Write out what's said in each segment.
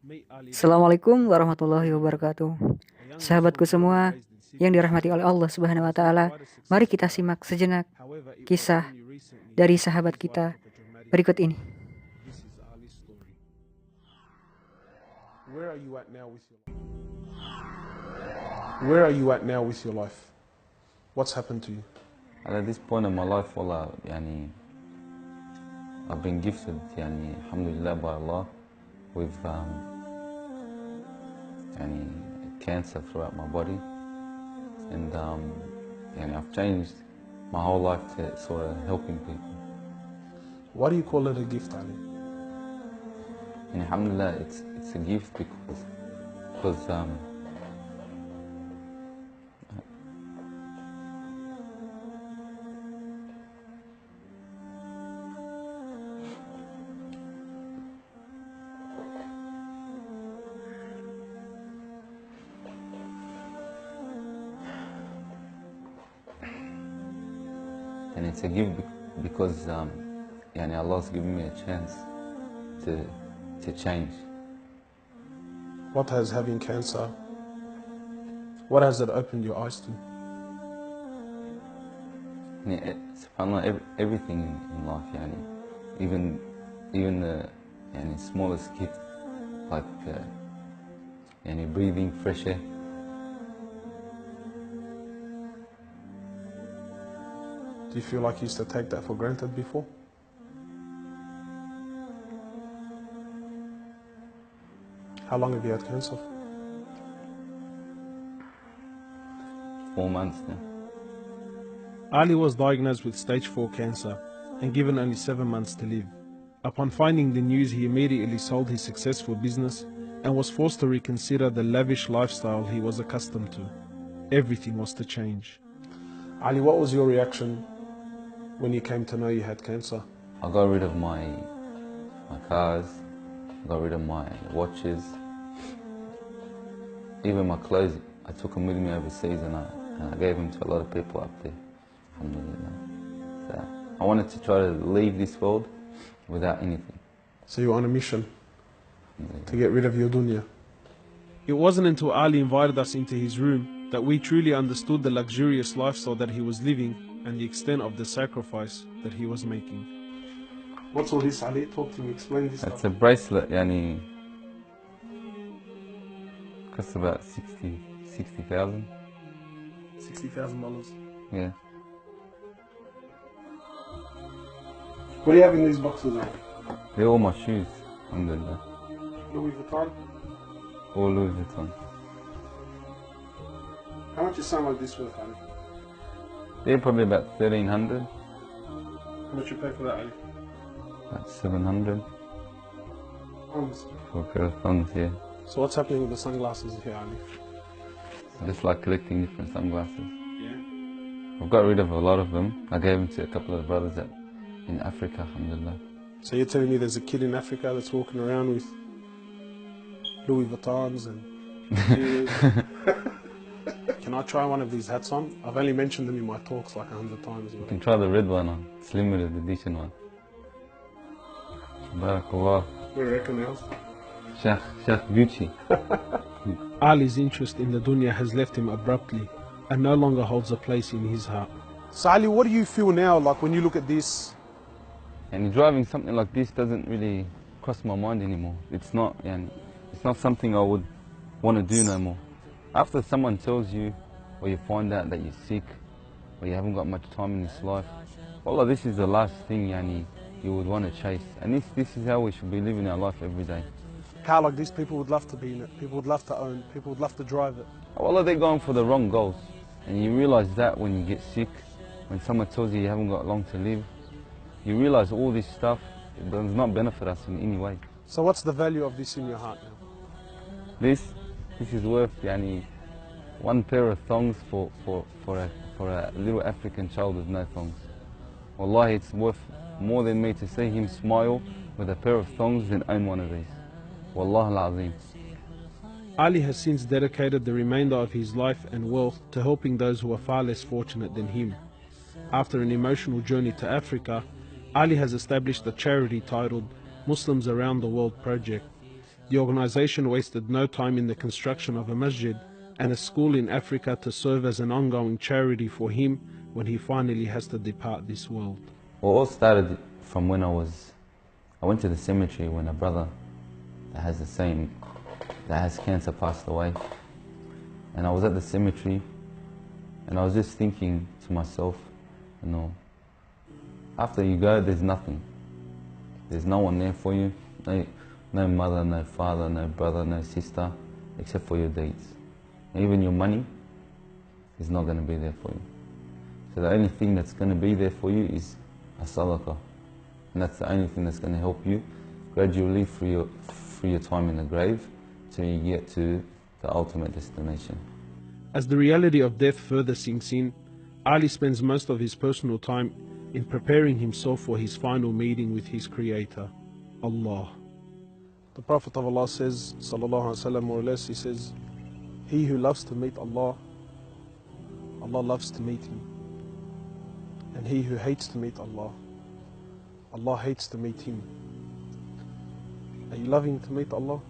Assalamualaikum warahmatullahi wabarakatuh. Sahabatku semua yang dirahmati oleh Allah Subhanahu wa taala, mari kita simak sejenak kisah dari sahabat kita berikut ini. Where are you at now with your life? Where are you at now with your life? What's happened to you? And at this point in my life, والله I've been gifted alhamdulillah by Allah with cancer throughout my body, and I've changed my whole life to sort of helping people. Why do you call it a gift, Ali? And alhamdulillah, it's a gift because and it's a gift because Allah's given me a chance to change. What has having cancer, what has it opened your eyes to? SubhanAllah, everything in life, even the smallest gift, like breathing fresh air. Do you feel like you used to take that for granted before? How long have you had cancer? 4 months now. Ali was diagnosed with stage 4 cancer and given only 7 months to live. Upon finding the news, he immediately sold his successful business and was forced to reconsider the lavish lifestyle he was accustomed to. Everything was to change. Ali, what was your reaction when you came to know you had cancer? I got rid of my cars, I got rid of my watches, even my clothes. I took them with me overseas and I gave them to a lot of people up there. Alhamdulillah. So I wanted to try to leave this world without anything. So you were on a mission to get rid of your dunya. It wasn't until Ali invited us into his room that we truly understood the luxurious lifestyle that he was living and the extent of the sacrifice that he was making. What's all this, Ali? Talk to me, explain this It's stuff. a bracelet, costs about 60,000. $60,000. Yeah. What do you have in these boxes now? They're all my shoes, alhamdulillah. Louis Vuitton? All Louis Vuitton. How much is something like this worth, Ali? They're probably about 1,300, How much you pay for that, Ali? about 700 Pounds. for a pair of thongs, yeah. So what's happening with the sunglasses here, Ali? I just like collecting different sunglasses. Yeah. I've got rid of a lot of them. I gave them to a couple of brothers in Africa, alhamdulillah. So you're telling me there's a kid in Africa that's walking around with Louis Vuittons and jewelry? Can I try one of these hats on? I've only mentioned them in my talks like 100 times. You can try the red one on. It's limited edition one. Barakallah. What do you reckon, else? Sheikh Gucci. Ali's interest in the dunya has left him abruptly and no longer holds a place in his heart. So Ali, what do you feel now, like when you look at this? And driving something like this doesn't really cross my mind anymore. It's not something I would want to do no more. After someone tells you, or you find out that you're sick, or you haven't got much time in this life, wallah, this is the last thing you would want to chase. And this is how we should be living our life every day. Car like this, people would love to be in it, people would love to own, people would love to drive it. Wallah, they're going for the wrong goals. And you realize that when you get sick, when someone tells you you haven't got long to live, you realize all this stuff, it does not benefit us in any way. So what's the value of this in your heart now? This is worth one pair of thongs for a little African child with no thongs. Wallahi, it's worth more than me to see him smile with a pair of thongs than own one of these. Wallah al-Azim. Ali has since dedicated the remainder of his life and wealth to helping those who are far less fortunate than him. After an emotional journey to Africa, Ali has established a charity titled Muslims Around the World Project. The organization wasted no time in the construction of a masjid and a school in Africa to serve as an ongoing charity for him when he finally has to depart this world. Well, it all started from when I went to the cemetery when a brother that has cancer passed away. And I was at the cemetery and I was just thinking to myself, you know, after you go, there's nothing. There's no one there for you. No mother, no father, no brother, no sister, except for your deeds. And even your money is not going to be there for you. So the only thing that's going to be there for you is a sadaqah. And that's the only thing that's going to help you gradually through your time in the grave till you get to the ultimate destination. As the reality of death further sinks in, Ali spends most of his personal time in preparing himself for his final meeting with his Creator, Allah. The Prophet of Allah says, sallallahu alaihi wasallam, more or less, he says, he who loves to meet Allah, Allah loves to meet him. And he who hates to meet Allah, Allah hates to meet him. Are you loving to meet Allah?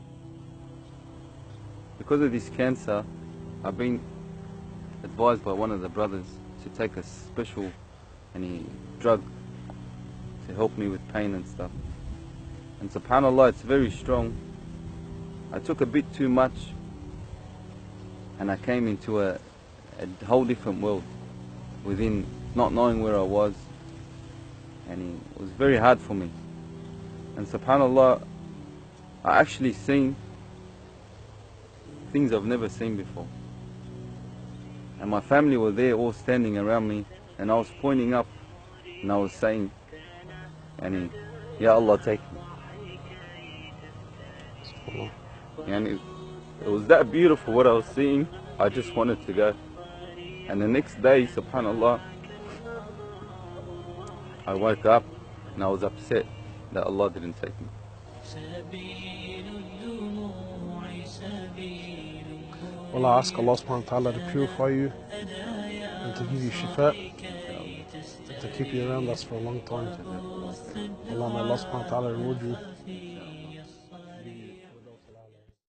Because of this cancer, I've been advised by one of the brothers to take a special drug to help me with pain and stuff. And subhanAllah, it's very strong. I took a bit too much and I came into a whole different world within not knowing where I was, and it was very hard for me. And subhanAllah, I actually seen things I've never seen before. And my family were there all standing around me, and I was pointing up and I was saying, Ya Allah, take me. And it was that beautiful what I was seeing, I just wanted to go. And the next day, subhanAllah, I woke up and I was upset that Allah didn't take me. Well, I ask Allah subhanahu wa ta'ala to purify you and to give you shifa and to keep you around us for a long time. Allah, may Allah subhanahu wa ta'ala reward you